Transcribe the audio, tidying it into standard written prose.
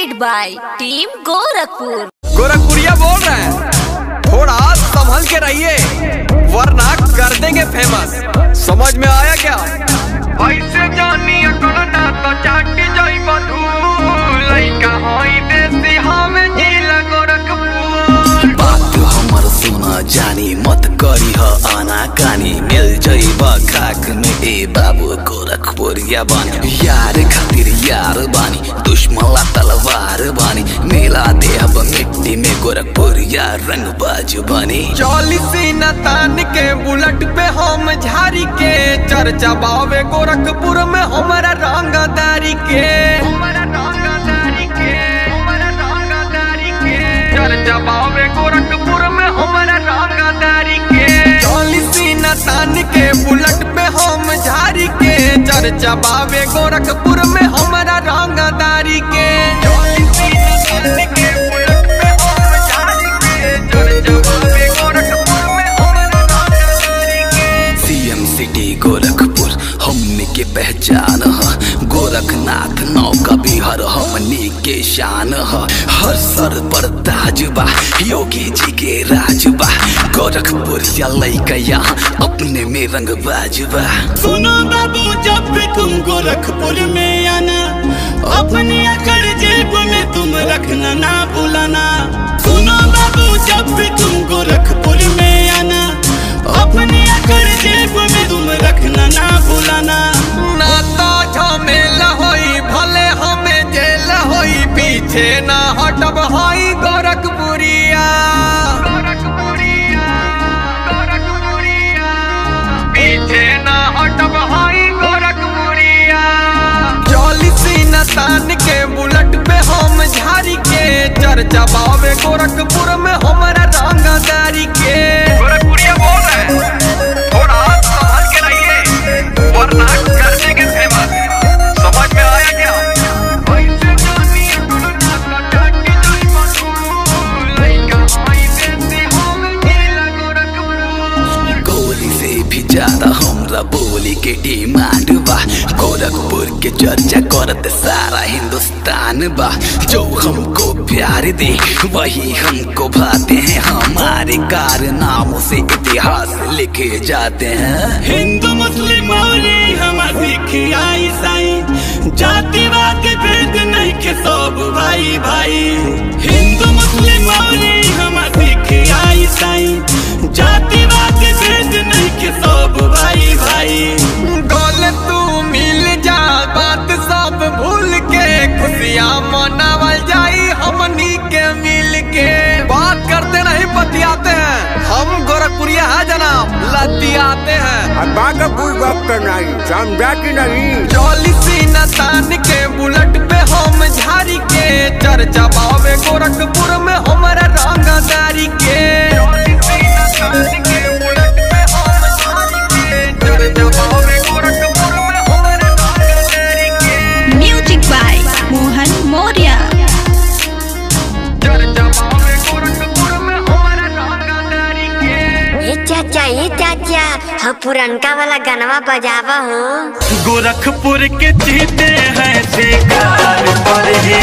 presented by team Gorakhpur. गोरखपुरिया बोल रहे हैं, थोड़ा संभल के रहिए वरना कर देंगे फेमस। समझ में आया क्या? ऐसे जानी अकलना तो चाटी जाई बधू लइका होई देसी हमें जिला गोरखपुर। बात हमर सुना जानी मत करी ह आना कानी मिल जाइबा खाक में ए बाबू गोरखपुरिया बानी। यार खातिर यार बानी दुश्मन तलवार बानी मिला दे अब मिट्टी में गोरखपुरिया रंग बाज बानी। 40 न तान के बुलेट पे हम झारी के चर्चा बावे गोरखपुर में हमारा रंगदारी के चर्चा बावे गोरखपुर में हमारा रंगदारी के। 40 न तान के बुलेट पे हम झारी के चर्चा बावे गोरखपुर में हमारा रंगदारी के। 40 न तान के बुलेट पे हम झारी के चर्चा बावे गोरखपुर में हमारा रंगदारी के। सीएम सिटी गोरखपुर हमने के पहचान है, गोरखनाथ नौका बिहार हमनी के शान है। हर सर पर ताज बा योगी जी के राज बा, गोरखपुरिया लइका यहाँ अपने में रंग बाज बा। सुनो बाबू जब भी तुम गोरखपुर में आना अपनी अकड़ जेब में तुम रखना ना भूलाना। सुनो बाबू जब भी तुम गोरखपुर में आना अपनी अकड़ जेब में तुम रखना ना भूलाना। ना तो झमेला होई भले हमें जेल होई पीछे ना हटब होई गोरखपुरिया। पीछे ना हटब होई गोरखपुरिया। 40 न तान के बुलेट पे हम झारी के चर्चा बावे गोरखपुर में हमारा रंगदारी के। गोरखपुरिया बोल रहे हैं, थोड़ा संभल के रहिए वरना कर देंगे फेमस। समझ में आया क्या? ऐसे जानी अकलना तो चाटी जाई बधू लइका होई देसी हमें जिला गोरखपुर। गोली से भी ज्यादा हमरा बोली के डिमांड बा, गोरखपुर के चर्चा करत सारा हिंदुस्तान बा। जो हमको प्यार दे वही हमको भाते हैं, हमारे कारनामों से इतिहास लिखे जाते हैं। हिंदू मुस्लिम और हम सिख ईसाई जातिवाद के भेद नहीं के सब भाई भाई। हिंदू मुस्लिम और हम सिख ईसाई जातिवाद के भेद नहीं के सब भाई भाई। गोल तू मिल जा बात सब भूल के खुशियाँ मनावल जाई हमनी के मिल के। बात करते नहीं बतियाते हैं, हम गोरखपुरिया है जनाब लतियाते हैं। समझा कि नहीं? 40 न तान के बुलेट पे हम झारी के चर्चा बावे गोरखपुर में हमारा रंगदारी के। 40 न तान के बुलेट पे हम झारी के चर्चा बावे गोरखपुर में हमारा रंगदारी के। Music by Mohan Maurya. चर्चा बावे गोरखपुर में हमारा रंगदारी के। ये चाचा हाँ पुरनका वाला गनवा बजावा हो। गोरखपुर के चीते हैं शिकार पर ही